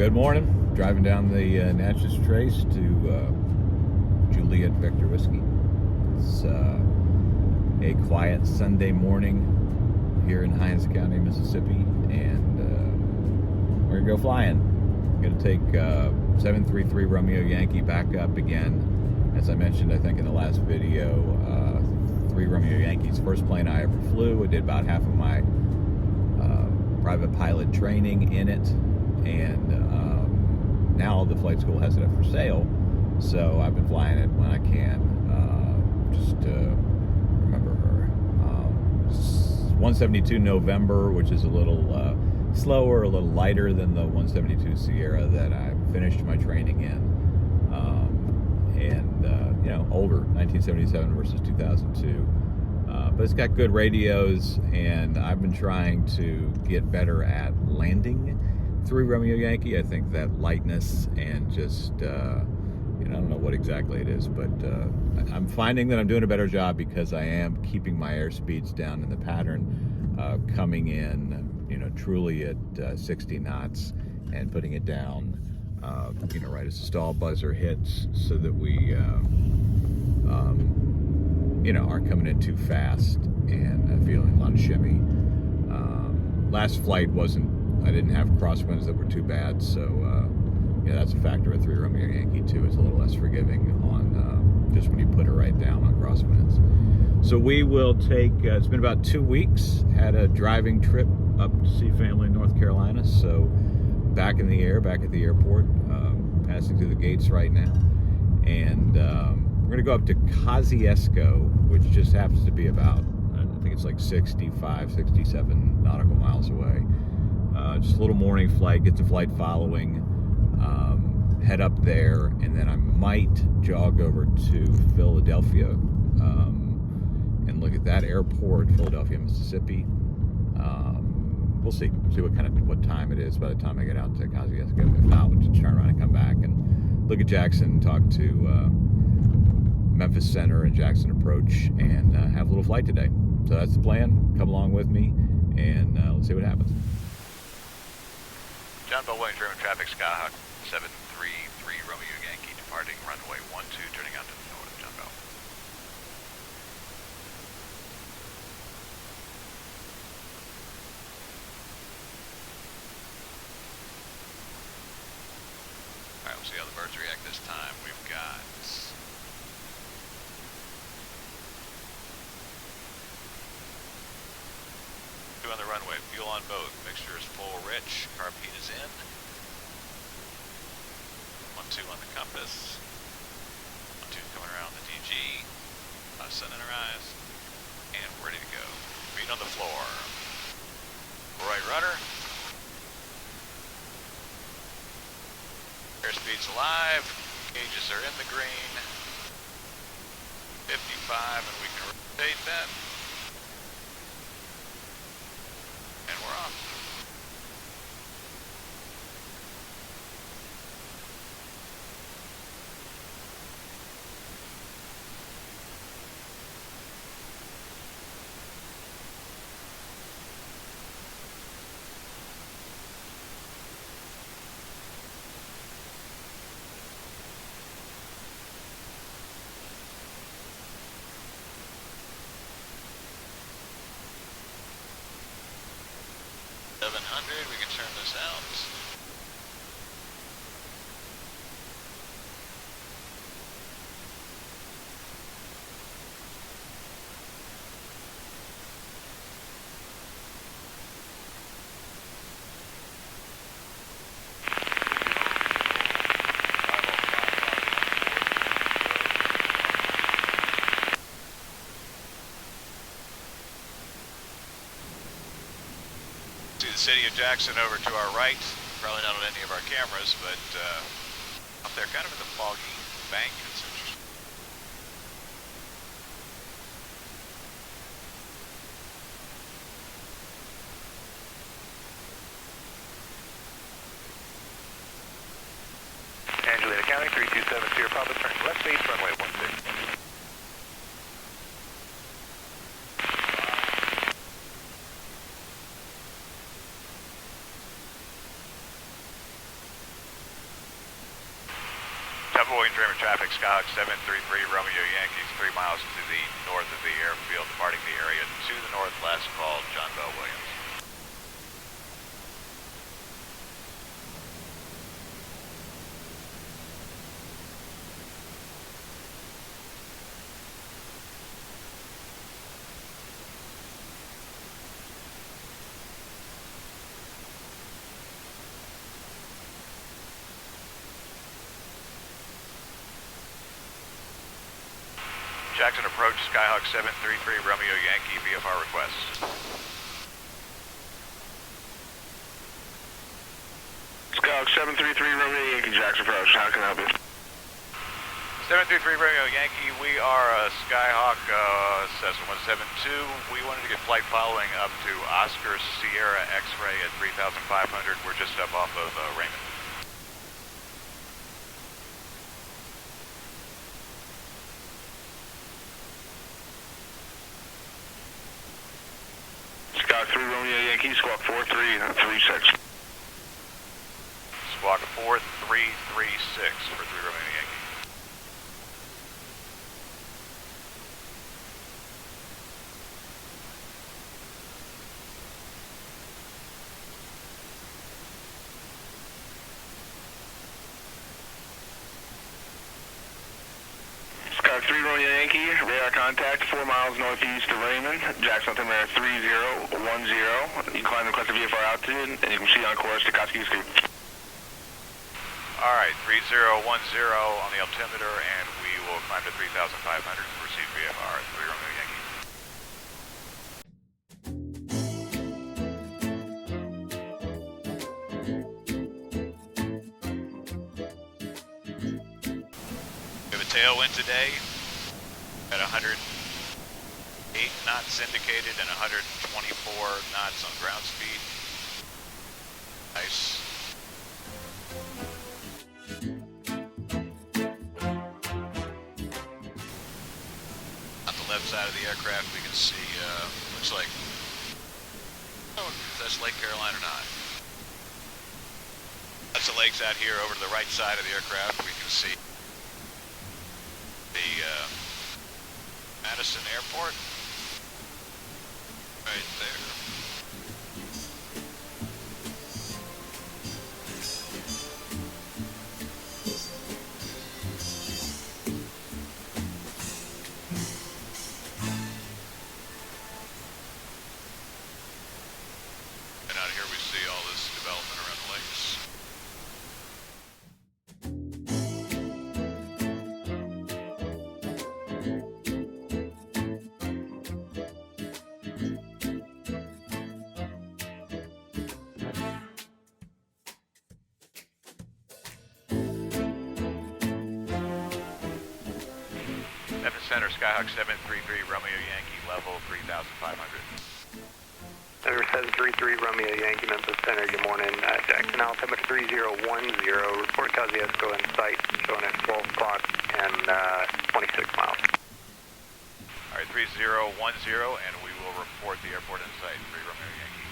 Good morning. Driving down the Natchez Trace to Juliet Victor Whiskey. It's a quiet Sunday morning here in Hawkins County, Mississippi, and we're gonna go flying. We're gonna take 733 Romeo Yankee back up again. As I mentioned, I think in the last video, 3 Romeo Yankees, first plane I ever flew. I did about half of my private pilot training in it, and now the flight school has it up for sale, so I've been flying it when I can, just to remember her. 172 November, which is a little slower, a little lighter than the 172 Sierra that I finished my training in, and older, 1977 versus 2002. But it's got good radios, and I've been trying to get better at landing 3 Romeo Yankee. I think that lightness and just, I don't know what exactly it is, but I'm finding that I'm doing a better job because I am keeping my airspeeds down in the pattern, coming in, truly at 60 knots and putting it down, right as the stall buzzer hits, so that we, aren't coming in too fast and feeling a lot of shimmy. Last flight I didn't have crosswinds that were too bad, so that's a factor of 3 Romeo Yankee too. It's a little less forgiving on just when you put it right down on crosswinds. So we will take, it's been about 2 weeks, had a driving trip up to see family in North Carolina, so back in the air, back at the airport, passing through the gates right now, and we're going to go up to Kosciusko, which just happens to be about, I think it's like 65, 67 nautical miles away. Just a little morning flight, get the flight following, head up there, and then I might jog over to Philadelphia and look at that airport, Philadelphia, Mississippi. We'll see what time it is by the time I get out to Kosciusko. If not, we'll just turn around and come back and look at Jackson, talk to Memphis Center and Jackson Approach, and have a little flight today. So that's the plan. Come along with me, and let's see what happens. John Bell Williams, Raymond traffic, Skyhawk 733 Romeo Yankee, departing runway 12, turning out to the north, John Bell. Alright, we'll see how the birds react this time. We've got on the runway, fuel on both, mixture is full rich, carb heat is in, 1-2 on the compass, 1-2 coming around the DG, sun in our eyes, and we're ready to go. Feet on the floor, right rudder, airspeed's alive, gauges are in the green, 55, and we can rotate that. And we're off. We can turn this out. The city of Jackson over to our right, probably not on any of our cameras, but up there kind of in the foggy bank. It's interesting. Angelina County, 327 Sierra Papa, turning left base, runway 16. Range Raymond traffic, Skyhawk 733 Romeo Yankees, 3 miles to the north of the airfield, departing the area to the northwest, called John Bell Williams. Jackson approach, Skyhawk 733 Romeo Yankee, VFR request. Skyhawk 733 Romeo Yankee, Jackson approach. How can I help you? 733 Romeo Yankee, we are Skyhawk Cessna 172. We wanted to get flight following up to Oscar Sierra X-ray at 3,500. We're just up off of Raymond. Squawk 3 Romeo Yankee, Squawk 4336. Squawk 4336 for 3 Romeo Yankee. Squawk 3 Romeo Yankee, radar contact 4 miles northeast of Raymond, Jackson altimeter 3010. You can climb the requested VFR altitude, and you can see on course to Kosciusko. Alright, 3010 on the altimeter, and we will climb to 3,500 and proceed VFR at 3 Romeo Yankee. We have a tailwind today at 108 knots indicated and 124 knots on ground speed. Nice. On the left side of the aircraft we can see, looks like, oh, if that's Lake Caroline or not. That's the lakes out here. Over to the right side of the aircraft we can see the Madison Airport right there. And out here we see all this development around the lakes. Center, Skyhawk 733 Romeo Yankee, level 3,500. Center 733 Romeo Yankee, Memphis Center, good morning. Jackson altimeter 3010, report Kosciusko in sight, showing at 12 o'clock and 26 miles. Alright, 3010, and we will report the airport in sight, 3 Romeo Yankee.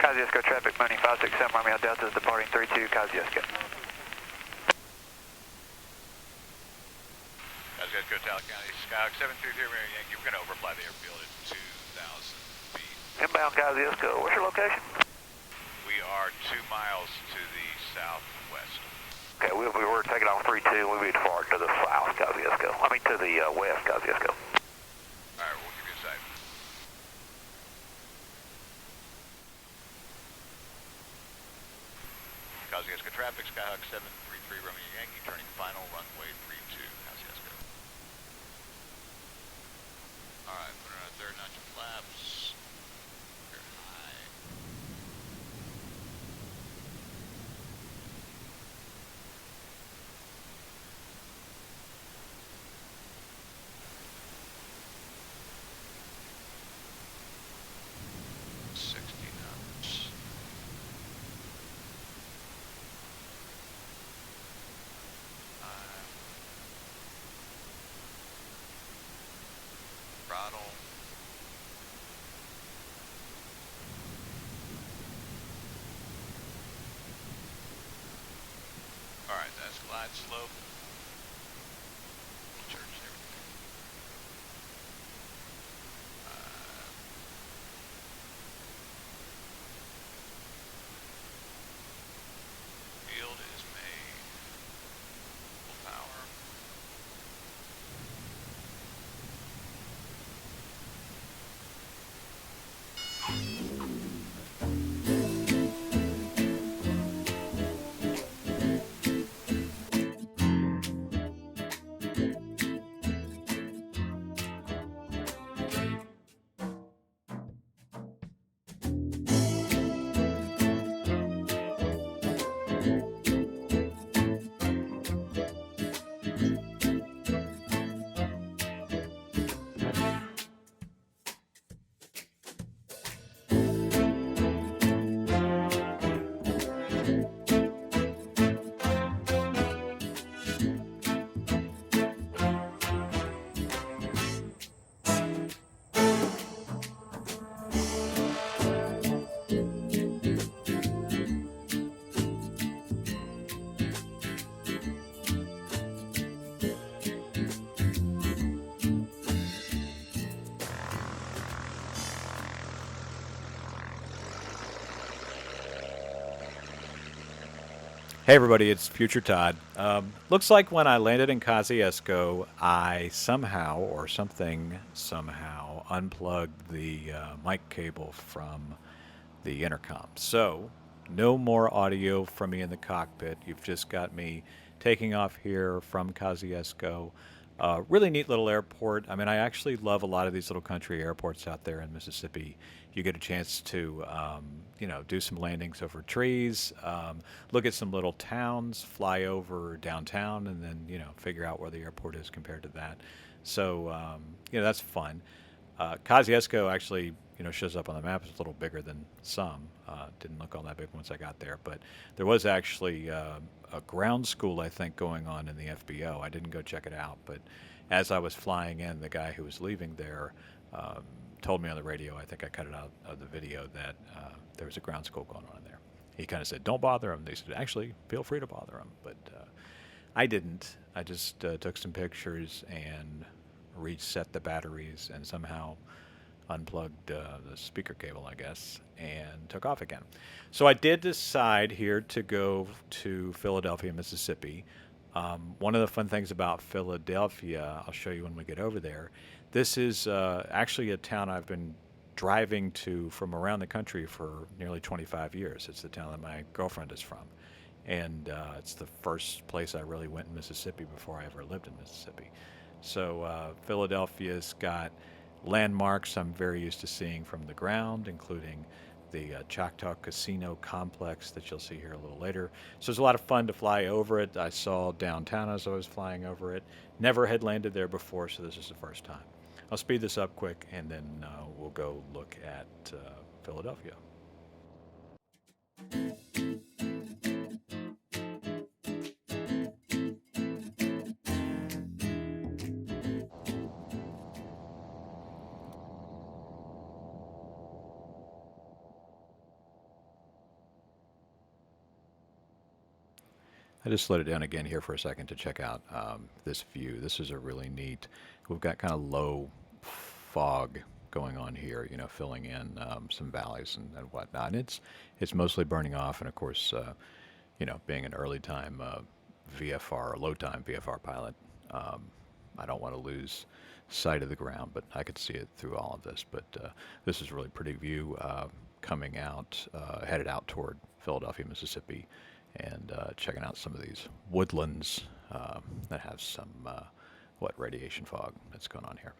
Kosciusko traffic, Money 567 Romeo Delta is departing 32 Kosciusko. Kosciusko, Attala County, Skyhawk 733 Romeo Yankee, we're going to overfly the airfield at 2,000 feet. Inbound Kosciusko, what's your location? We are 2 miles to the southwest. Okay, we were taking off 32 and we'll be far to the south Kosciusko. I mean to the west Kosciusko. Alright, we'll keep you in sight. Kosciusko traffic, Skyhawk 733 Romeo Yankee, turning final runway 32, Kosciusko. Alright, put her on a third notch of flaps. Very high. side slope. Church there. Field is made. Full power. Hey everybody, it's Future Todd. Looks like when I landed in Kosciusko, I somehow or something somehow unplugged the mic cable from the intercom. So, no more audio from me in the cockpit. You've just got me taking off here from Kosciusko. Really neat little airport. I mean, I actually love a lot of these little country airports out there in Mississippi. You get a chance to, do some landings over trees, look at some little towns, fly over downtown, and then, figure out where the airport is compared to that. So, that's fun. Kosciusko actually, shows up on the map. It's a little bigger than some. Didn't look all that big once I got there, but there was actually a ground school, I think, going on in the FBO. I didn't go check it out, but as I was flying in, the guy who was leaving there told me on the radio, I think I cut it out of the video, that there was a ground school going on there. He kind of said, don't bother him. They said, actually, feel free to bother him. But I didn't. I just took some pictures and reset the batteries and somehow unplugged the speaker cable, I guess, and took off again. So I did decide here to go to Philadelphia, Mississippi. One of the fun things about Philadelphia, I'll show you when we get over there. This is actually a town I've been driving to from around the country for nearly 25 years. It's the town that my girlfriend is from. And it's the first place I really went in Mississippi before I ever lived in Mississippi. So Philadelphia's got landmarks I'm very used to seeing from the ground, including the Choctaw Casino complex that you'll see here a little later. So it's a lot of fun to fly over it. I saw downtown as I was flying over it. Never had landed there before, so this is the first time. I'll speed this up quick, and then we'll go look at Philadelphia. I just slowed it down again here for a second to check out this view. This is a really neat, we've got kind of low fog going on here, filling in some valleys and whatnot. And it's mostly burning off, and of course, being an early time VFR, low time VFR pilot, I don't want to lose sight of the ground, but I could see it through all of this. But this is a really pretty view coming out, headed out toward Philadelphia, Mississippi, and checking out some of these woodlands that have some radiation fog that's going on here.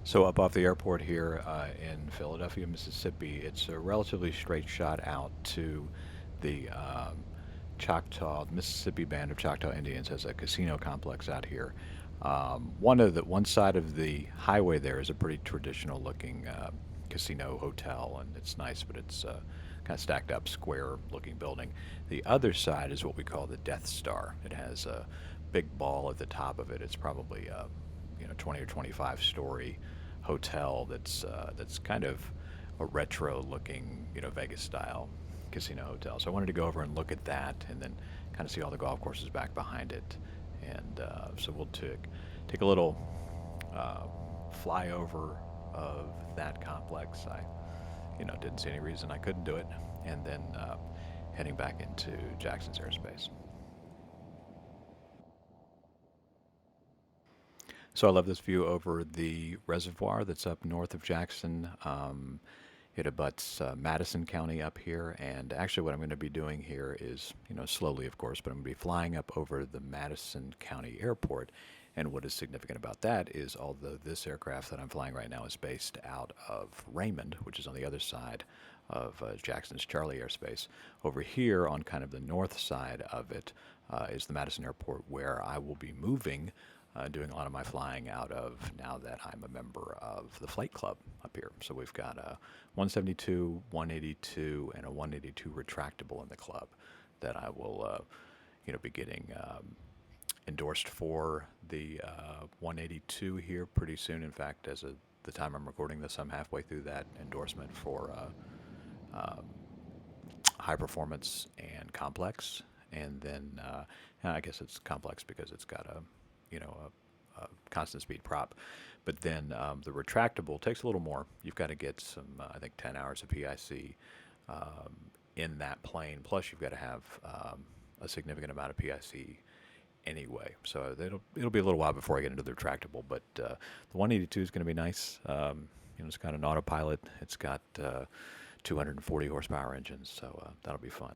So up off the airport here in Philadelphia, Mississippi, it's a relatively straight shot out to the Choctaw, the Mississippi Band of Choctaw Indians has a casino complex out here. One side of the highway there is a pretty traditional looking casino hotel, and it's nice, but it's kind of stacked up, square looking building. The other side is what we call the Death Star. It has a big ball at the top of it. It's probably 20 or 25 story hotel that's kind of a retro looking, Vegas style casino hotel. So I wanted to go over and look at that, and then kind of see all the golf courses back behind it. And so we'll take a little flyover of that complex. I didn't see any reason I couldn't do it, and then heading back into Jackson's airspace. So I love this view over the reservoir that's up north of Jackson. It abuts Madison County up here, and actually what I'm going to be doing here is, slowly of course, but I'm going to be flying up over the Madison County Airport. And what is significant about that is, although this aircraft that I'm flying right now is based out of Raymond, which is on the other side of Jackson's Charlie airspace, over here on kind of the north side of it is the Madison Airport, where I will be moving, doing a lot of my flying out of now that I'm a member of the Flight Club up here. So we've got a 172, 182, and a 182 retractable in the club that I will, be getting endorsed for the 182 here pretty soon. In fact, as of the time I'm recording this, I'm halfway through that endorsement for high performance and complex, and then I guess it's complex because it's got a constant speed prop. But then the retractable takes a little more. You've got to get some, I think, 10 hours of PIC in that plane. Plus, you've got to have a significant amount of PIC anyway. So it'll be a little while before I get into the retractable. But the 182 is going to be nice. It's got an autopilot. It's got 240 horsepower engines, so that'll be fun.